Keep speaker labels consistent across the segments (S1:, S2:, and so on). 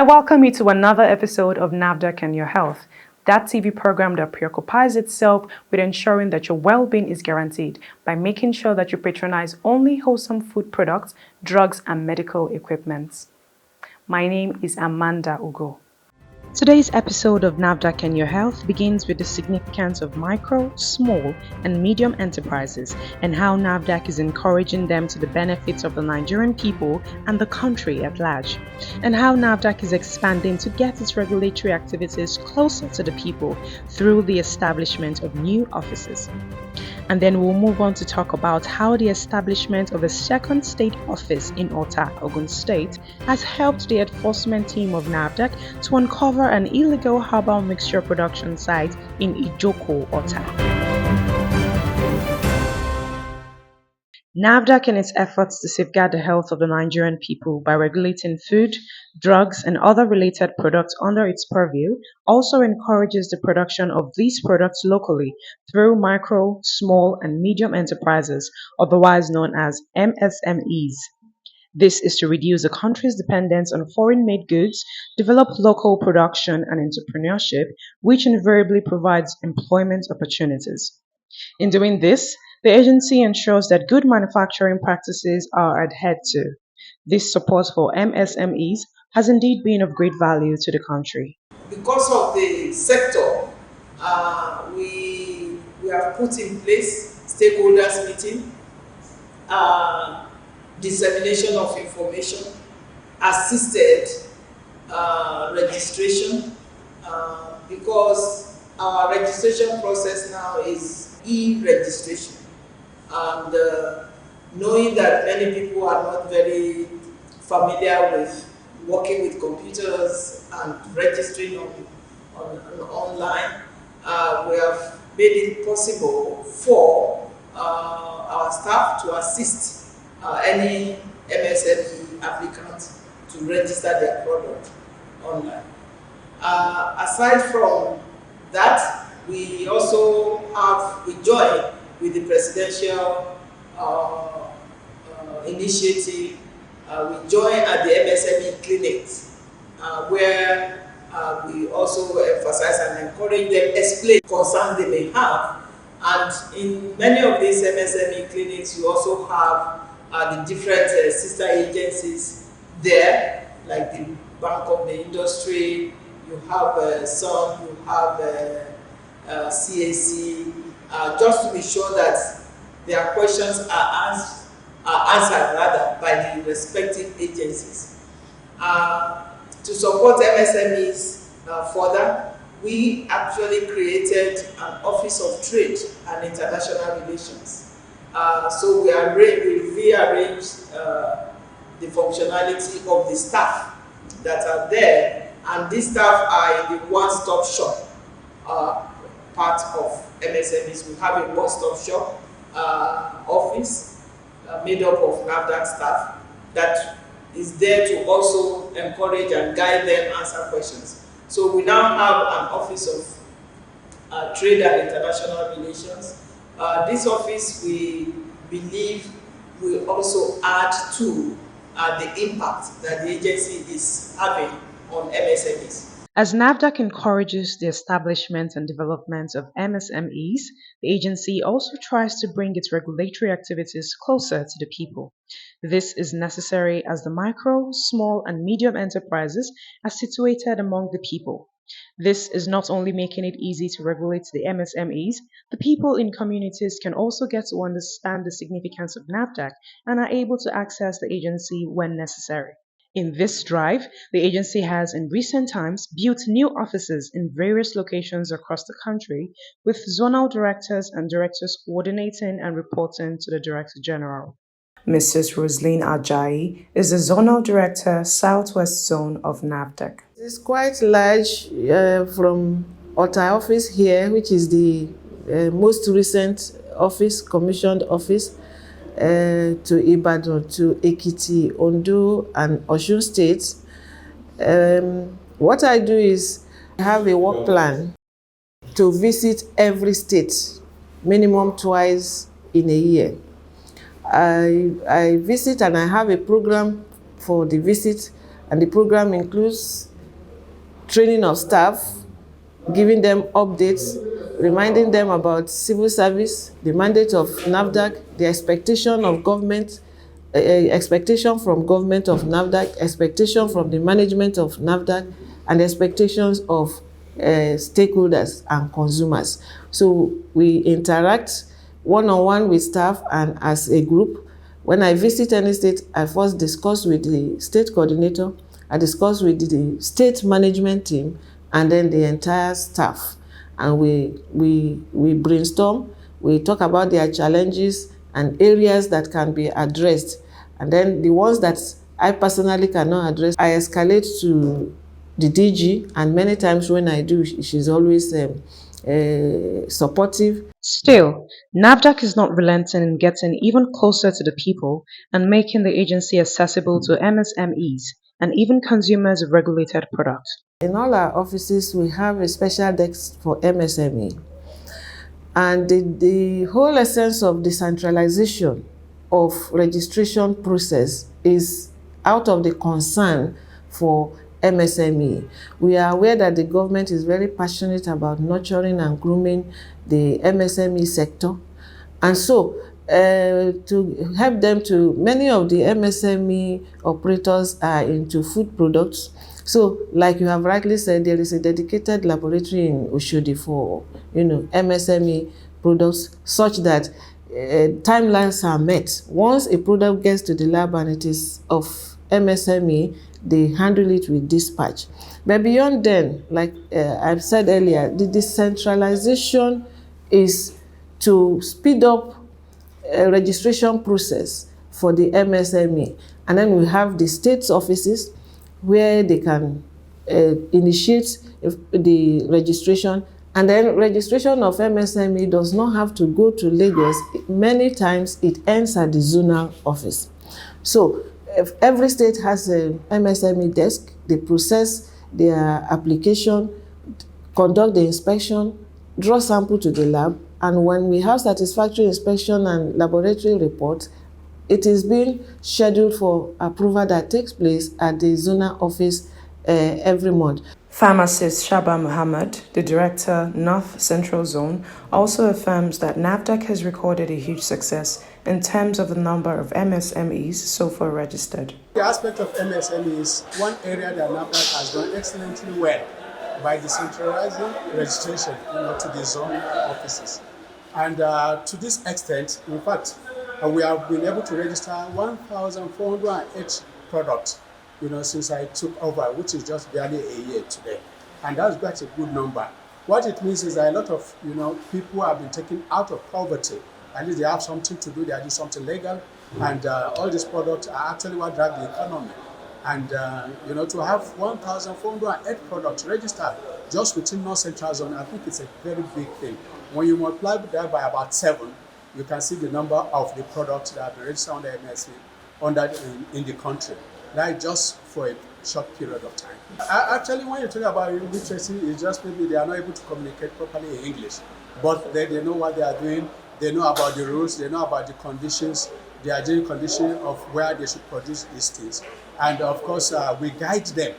S1: welcome you to another episode of NAFDAC and Your Health, that TV program that preoccupies itself with ensuring that your well-being is guaranteed by making sure that you patronize only wholesome food products, drugs, and medical equipment. My name is Amanda Ugo. Today's episode of NAFDAC and Your Health begins with the significance of micro, small, and medium enterprises and how NAFDAC is encouraging them to the benefits of the Nigerian people and the country at large, and how NAFDAC is expanding to get its regulatory activities closer to the people through the establishment of new offices. And then we'll move on to talk about how the establishment of a second state office in Ota, Ogun State, has helped the enforcement team of NAFDAC to uncover an illegal herbal mixture production site in Ijoko, Ota. NAFDAC, in its efforts to safeguard the health of the Nigerian people by regulating food, drugs, and other related products under its purview, also encourages the production of these products locally through micro, small, and medium enterprises, otherwise known as MSMEs. This is to reduce the country's dependence on foreign-made goods, develop local production and entrepreneurship, which invariably provides employment opportunities. In doing this, the agency ensures that good manufacturing practices are adhered to. This support for MSMEs has indeed been of great value to the country.
S2: Because of the sector, we have put in place stakeholders meeting, dissemination of information, assisted registration, because our registration process now is e-registration. And knowing that many people are not very familiar with working with computers and registering online, we have made it possible for our staff to assist any MSME applicant to register their product online. Aside from that, we also we join with the presidential initiative. We join at the MSME clinics, where we also emphasize and encourage them, explain concerns they may have. And in many of these MSME clinics, you also have the different sister agencies there, like the Bank of the Industry, you have some, you have CAC, just to be sure that their questions are answered by the respective agencies. To support MSMEs further, we actually created an Office of Trade and International Relations. So we rearranged the functionality of the staff that are there, and these staff are in the one-stop shop part of MSMEs. We have a one-stop shop office made up of NAFDAC staff that is there to also encourage and guide them, answer questions. So we now have an Office of Trade and International Relations. This office, we believe, will also add to the impact that the agency is having on MSMEs.
S1: As NAFDAC encourages the establishment and development of MSMEs, the agency also tries to bring its regulatory activities closer to the people. This is necessary as the micro, small, and medium enterprises are situated among the people. This is not only making it easy to regulate the MSMEs, the people in communities can also get to understand the significance of NAFDAC and are able to access the agency when necessary. In this drive, the agency has in recent times built new offices in various locations across the country, with zonal directors and directors coordinating and reporting to the Director General. Mrs. Roseline Ajayi is the Zonal Director, Southwest Zone of NAFDAC.
S3: It's quite large from Ota office here, which is the most recent office, commissioned office, to Ibadan, to Ekiti, Ondo, and Osun states. What I do is I have a work plan to visit every state, minimum twice in a year. I visit and I have a program for the visit, and the program includes training of staff, giving them updates, reminding them about civil service, the mandate of NAFDAC, the expectation of government, expectation from government of NAFDAC, expectation from the management of NAFDAC, and expectations of stakeholders and consumers. So we interact one-on-one with staff and as a group. When I visit any state, I first discuss with the state coordinator, I discuss with the state management team, and then the entire staff. And we brainstorm, we talk about their challenges and areas that can be addressed. And then the ones that I personally cannot address, I escalate to the DG, and many times when I do, she's always supportive.
S1: Still, NAFDAC is not relenting in getting even closer to the people and making the agency accessible to MSMEs and even consumers of regulated products.
S3: In all our offices, we have a special desk for MSME. And the whole essence of decentralization of registration process is out of the concern for MSME. We are aware that the government is very passionate about nurturing and grooming the MSME sector. And so, to help them to, many of the MSME operators are into food products. So, like you have rightly said, there is a dedicated laboratory in Oshodi for, MSME products, such that timelines are met. Once a product gets to the lab and it is of MSME, they handle it with dispatch. But beyond then, like I've said earlier, the decentralization is to speed up registration process for the MSME. And then we have the state's offices where they can initiate the registration. And then registration of MSME does not have to go to Lagos. Many times it ends at the zonal office. So if every state has a MSME desk, they process their application, conduct the inspection, draw sample to the lab, and when we have satisfactory inspection and laboratory report, it is being scheduled for approval that takes place at the zonal office every month.
S1: Pharmacist Shaba Muhammad, the director, North Central Zone, also affirms that NAFDAC has recorded a huge success in terms of the number of MSMEs so far registered.
S4: The aspect of MSME is one area that NAFDAC has done excellently well by decentralizing registration to the zone offices. And to this extent, in fact, we have been able to register 1,408 products since I took over, which is just barely a year today. And that's quite a good number. What it means is that a lot of people have been taken out of poverty. At least they have something to do, they are doing something legal, and all these products are actually what drive the economy. And to have 1,408 products registered just within North Central Zone, I think it's a very big thing. When you multiply that by about 7, you can see the number of the products that have been registered under MSME in the country. That just for a short period of time. Actually, when you talk about literacy, it's just maybe they are not able to communicate properly in English, but they know what they are doing, they know about the rules, they know about the conditions, the hygienic condition of where they should produce these things. And of course, we guide them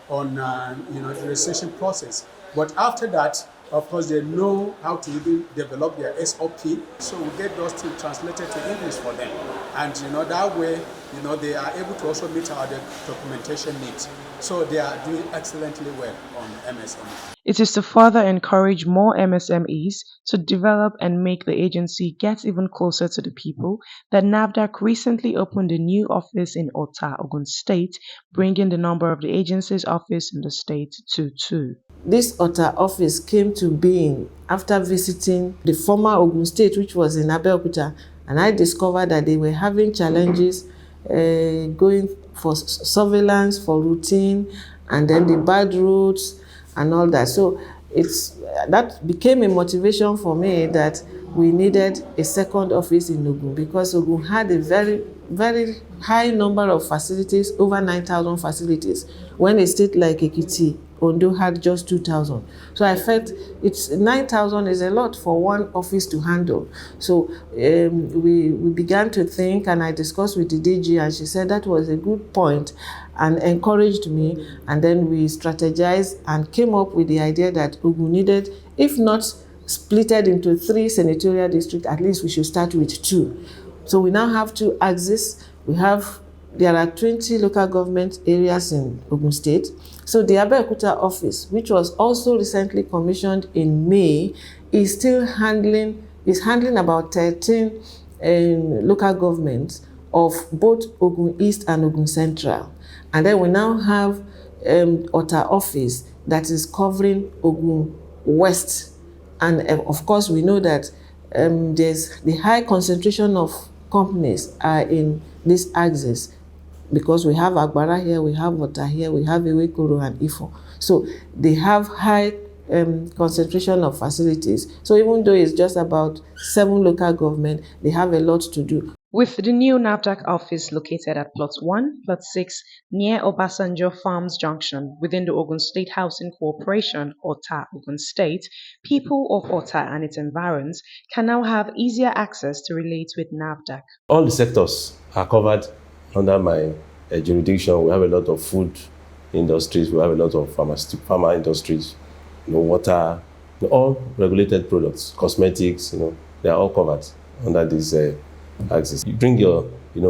S4: on the registration process. But after that, of course, they know how to even develop their SOP. So we get those things translated to English for them. And that way, they are able to also meet our documentation needs. So they are doing excellently well on MSME.
S1: It is to further encourage more MSMEs to develop and make the agency get even closer to the people that NAFDAC recently opened a new office in Ota, Ogun State, bringing the number of the agency's office in the state to 2.
S3: This Ota office came to being after visiting the former Ogun State, which was in Abeokuta, and I discovered that they were having challenges going for surveillance, for routine, and then the bad roads and all that. So that became a motivation for me that we needed a second office in Ogun, because Ogun had a very, very high number of facilities, over 9,000 facilities, when a state like Ekiti Ondo had just 2,000. So I felt 9,000 is a lot for one office to handle. So we began to think, and I discussed with the DG, and she said that was a good point and encouraged me. And then we strategized and came up with the idea that Ogun needed, if not splitted into 3 senatorial districts, at least we should start with 2. So we now have 2 axes. There are 20 local government areas in Ogun State. So the Abeokuta office, which was also recently commissioned in May, is handling about 13 local governments of both Ogun East and Ogun Central. And then we now have Ota office that is covering Ogun West. And of course, we know that there's the high concentration of companies are in this axis, because we have Agbara here, we have Ota here, we have Ewekoro and Ifo. So they have high concentration of facilities. So even though it's just about 7 local government, they have a lot to do.
S1: With the new NAFDAC office located at Plot 1, Plot 6, near Obasanjo Farms Junction within the Ogun State Housing Corporation, OTA, Ogun State, people of OTA and its environs can now have easier access to relate with NAFDAC.
S5: All the sectors are covered under my jurisdiction. We have a lot of food industries, we have a lot of pharma industries, water, all regulated products, cosmetics, they are all covered under this axis. You bring your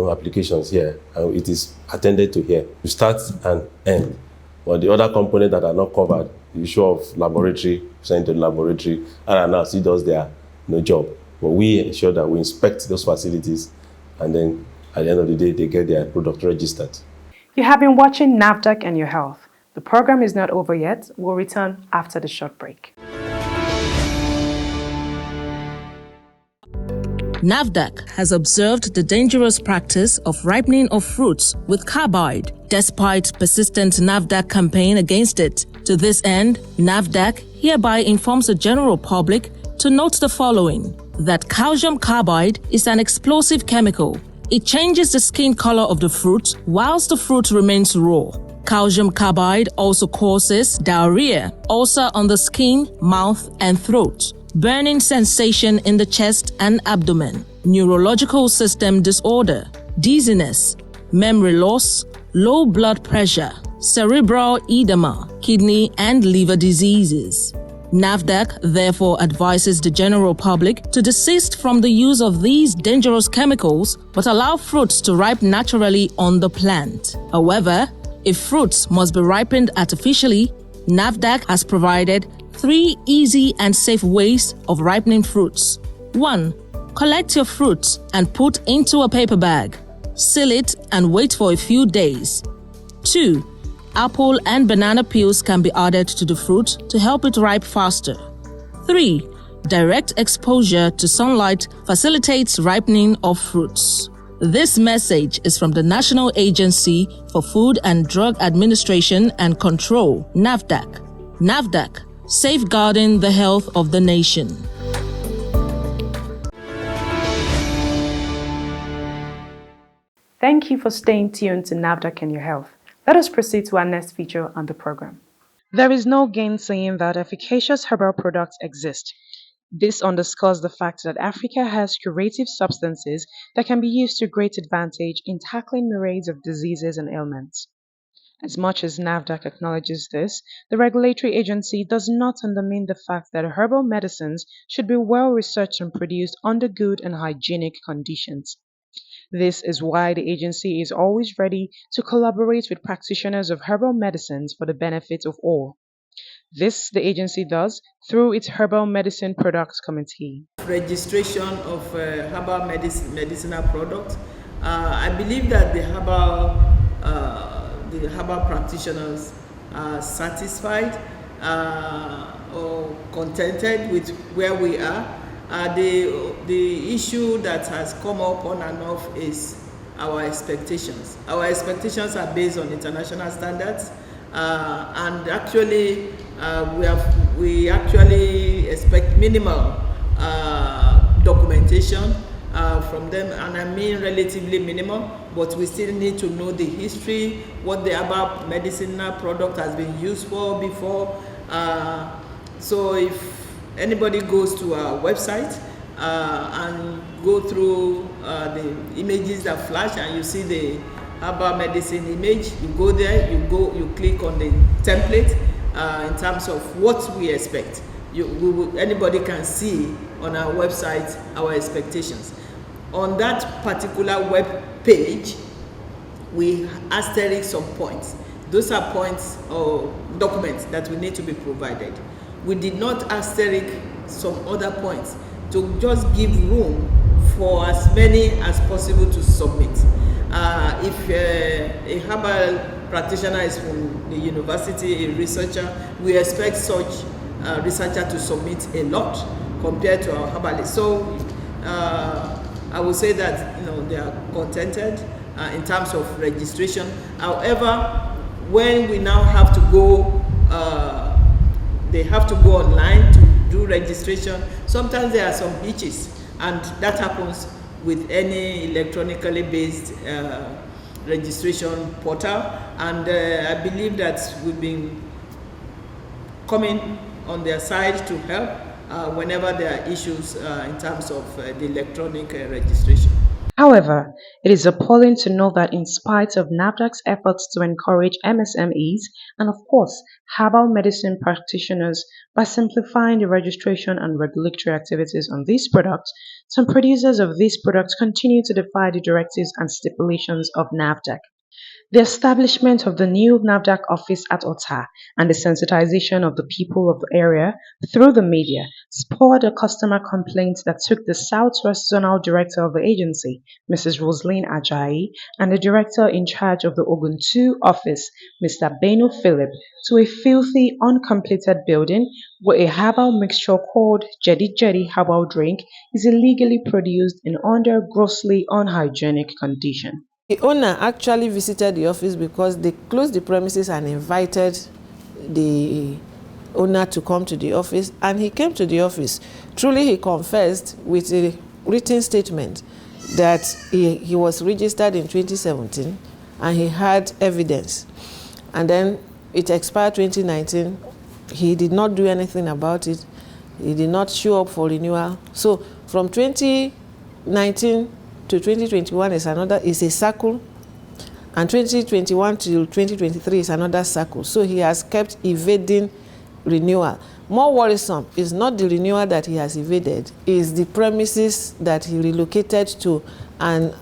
S5: applications here and it is attended to here. You start and end. But the other components that are not covered, the issue of laboratory, send to the laboratory, and he does their job. But we ensure that we inspect those facilities, and then at the end of the day, they get their product registered.
S1: You have been watching NAFDAC and Your Health. The program is not over yet. We'll return after the short break.
S6: NAFDAC has observed the dangerous practice of ripening of fruits with carbide, despite persistent NAFDAC campaign against it. To this end, NAFDAC hereby informs the general public to note the following: that calcium carbide is an explosive chemical. It changes the skin color of the fruit whilst the fruit remains raw. Calcium carbide also causes diarrhea, ulcer on the skin, mouth, and throat, burning sensation in the chest and abdomen, neurological system disorder, dizziness, memory loss, low blood pressure, cerebral edema, kidney and liver diseases. NAFDAC therefore advises the general public to desist from the use of these dangerous chemicals but allow fruits to ripen naturally on the plant. However, if fruits must be ripened artificially, NAFDAC has provided 3 easy and safe ways of ripening fruits. 1. Collect your fruits and put into a paper bag. Seal it and wait for a few days. 2. Apple and banana peels can be added to the fruit to help it ripe faster. 3. Direct exposure to sunlight facilitates ripening of fruits. This message is from the National Agency for Food and Drug Administration and Control, NAFDAC. NAFDAC, safeguarding the health of the nation.
S1: Thank you for staying tuned to NAFDAC and Your Health. Let us proceed to our next feature on the program. There is no gainsaying that efficacious herbal products exist. This underscores the fact that Africa has curative substances that can be used to great advantage in tackling myriads of diseases and ailments. As much as NAFDAC acknowledges this, the regulatory agency does not undermine the fact that herbal medicines should be well researched and produced under good and hygienic conditions. This is why the agency is always ready to collaborate with practitioners of herbal medicines for the benefit of all. This the agency does through its Herbal Medicine Products Committee.
S2: Registration of herbal medicinal products. I believe that the herbal practitioners are satisfied or contented with where we are. The issue that has come up on and off is our expectations. Our expectations are based on international standards, and actually we actually expect minimal documentation from them, and I mean relatively minimal, but we still need to know the history, what the herbal medicinal product has been used for before. So if anybody goes to our website and go through the images that flash, and you see the herbal medicine image, you go there, you click on the template in terms of what we expect. Anybody can see on our website our expectations. On that particular web page, we asterisk some points. Those are points or documents that will need to be provided. We did not asterisk some other points to just give room for as many as possible to submit. If a herbal practitioner is from the university, a researcher, we expect such researcher to submit a lot compared to our herbalist. So I would say that they are contented in terms of registration. However, when we now have to go, they have to go online to do registration. Sometimes there are some hitches, and that happens with any electronically based registration portal. And I believe that we've been coming on their side to help whenever there are issues in terms of the electronic registration.
S1: However, it is appalling to know that in spite of NAFDAC's efforts to encourage MSMEs and, of course, herbal medicine practitioners by simplifying the registration and regulatory activities on these products, some producers of these products continue to defy the directives and stipulations of NAFDAC. The establishment of the new NAFDAC office at Ota and the sensitization of the people of the area through the media spurred a customer complaint that took the Southwest Zonal Director of the agency, Mrs. Roseline Ajayi, and the Director in charge of the Ogun 2 office, Mr. Beno Philip, to a filthy, uncompleted building where a herbal mixture called Jedi Jedi herbal drink is illegally produced in under grossly unhygienic condition.
S3: The owner actually visited the office because they closed the premises and invited the owner to come to the office, and he came to the office. Truly, he confessed with a written statement that he was registered in 2017 and he had evidence. And then it expired 2019. He did not do anything about it. He did not show up for renewal. So from 2019 to 2021 is a circle, and 2021 to 2023 is another circle. So he has kept evading renewal. More worrisome is not the renewal that he has evaded, is the premises that he relocated to an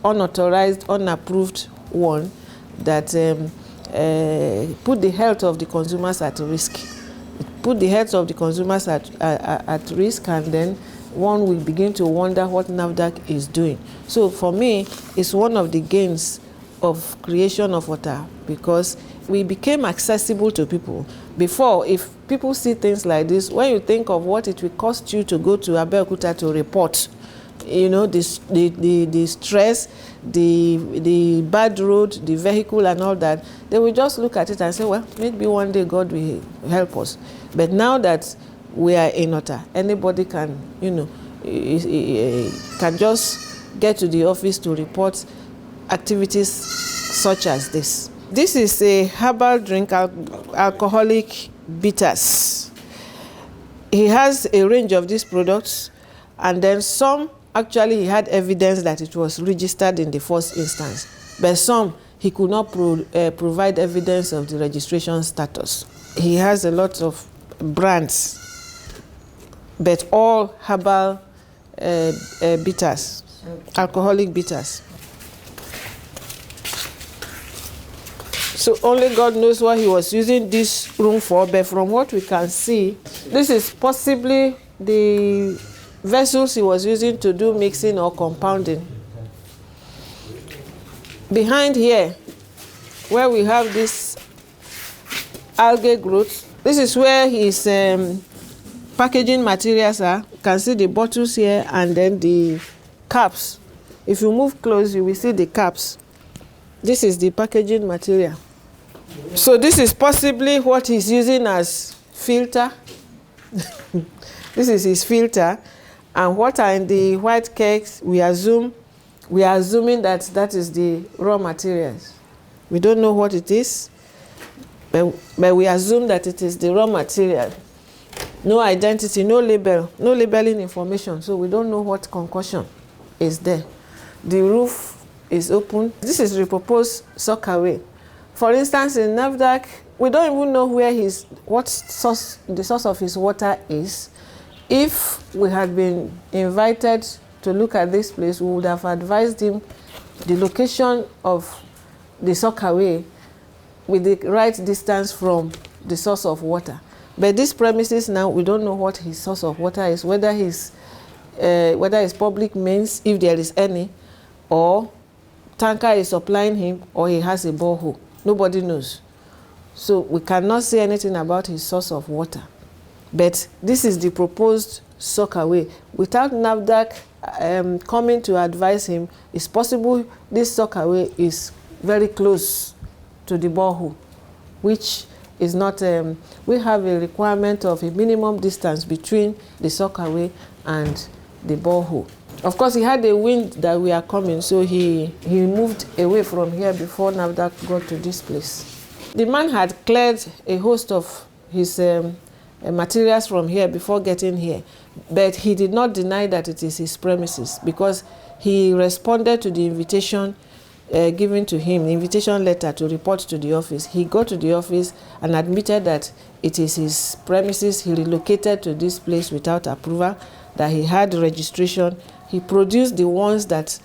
S3: unauthorized, unapproved one that put the health of the consumers at risk. It put the health of the consumers at risk, and then one will begin to wonder what NAFDAC is doing. So for me, it's one of the gains of creation of water, because we became accessible to people. Before, if people see things like this, when you think of what it will cost you to go to Abeokuta to report, the stress, the bad road, the vehicle and all that, they will just look at it and say, well, maybe one day God will help us. But now that we are in Ota, anybody can, can just get to the office to report activities such as this. This is a herbal drink, alcoholic bitters. He has a range of these products, and then some, actually he had evidence that it was registered in the first instance, but some he could not provide evidence of the registration status. He has a lot of brands, but all herbal bitters, alcoholic bitters. So only God knows what he was using this room for, but from what we can see, this is possibly the vessels he was using to do mixing or compounding. Behind here, where we have this algae growth, this is where his packaging materials are. You can see the bottles here and then the caps. If you move close, you will see the caps. This is the packaging material. So this is possibly what he's using as filter. This is his filter. And what are in the white cakes, we are assuming that that is the raw materials. We don't know what it is, but we assume that it is the raw material. No identity, no label, no labeling information, so we don't know what concoction is there. The roof is open. This is the proposed sockaway. For instance, in NAFDAC, we don't even know where the source of his water is. If we had been invited to look at this place, we would have advised him the location of the sockaway with the right distance from the source of water. But these premises now, we don't know what his source of water is, whether it's public means, if there is any, or tanker is supplying him, or he has a borehole. Nobody knows. So we cannot say anything about his source of water. But this is the proposed sockaway. Without NAFDAC coming to advise him, it's possible this sockaway is very close to the borehole, which is not, we have a requirement of a minimum distance between the sockaway and the borehole. Of course, he had a wind that we are coming, so he moved away from here before NAFDAC got to this place. The man had cleared a host of his materials from here before getting here, but he did not deny that it is his premises because he responded to the invitation given to him, the invitation letter to report to the office. He got to the office and admitted that it is his premises. He relocated to this place without approval, that he had registration. He produced the ones that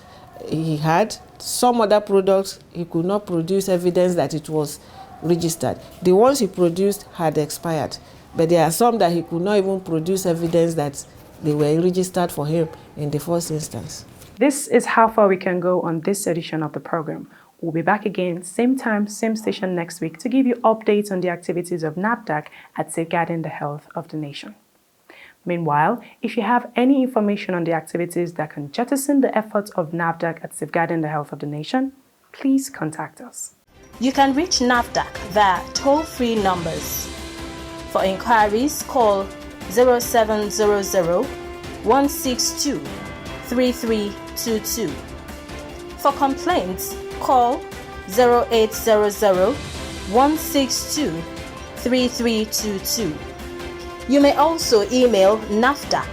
S3: he had. Some other products, he could not produce evidence that it was registered. The ones he produced had expired, but there are some that he could not even produce evidence that they were registered for him in the first instance.
S1: This is how far we can go on this edition of the program. We'll be back again, same time, same station next week to give you updates on the activities of NAFDAC at safeguarding the health of the nation. Meanwhile, if you have any information on the activities that can jettison the efforts of NAFDAC at safeguarding the health of the nation, please contact us.
S6: You can reach NAFDAC via toll-free numbers. For inquiries, call 0700 162 3322. For complaints, call 0800 162 3322. You may also email NAFDAC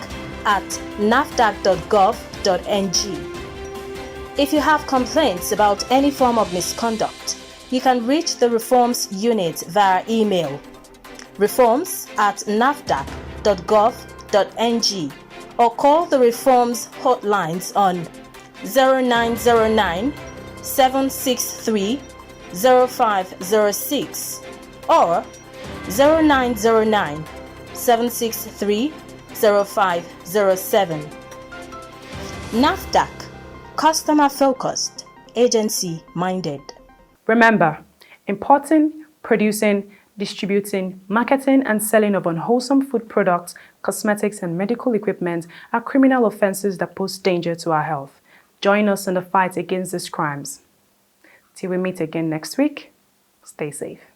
S6: at nafdac.gov.ng. If you have complaints about any form of misconduct, you can reach the Reforms Unit via email reforms@nafdac.gov.ng or call the Reforms hotlines on 0909 763 0506 or 0909 763 0507. NAFDAC, customer focused, agency minded.
S1: Remember, importing, producing, distributing, marketing, and selling of unwholesome food products, cosmetics, and medical equipment are criminal offenses that pose danger to our health. Join us in the fight against these crimes. Till we meet again next week, stay safe.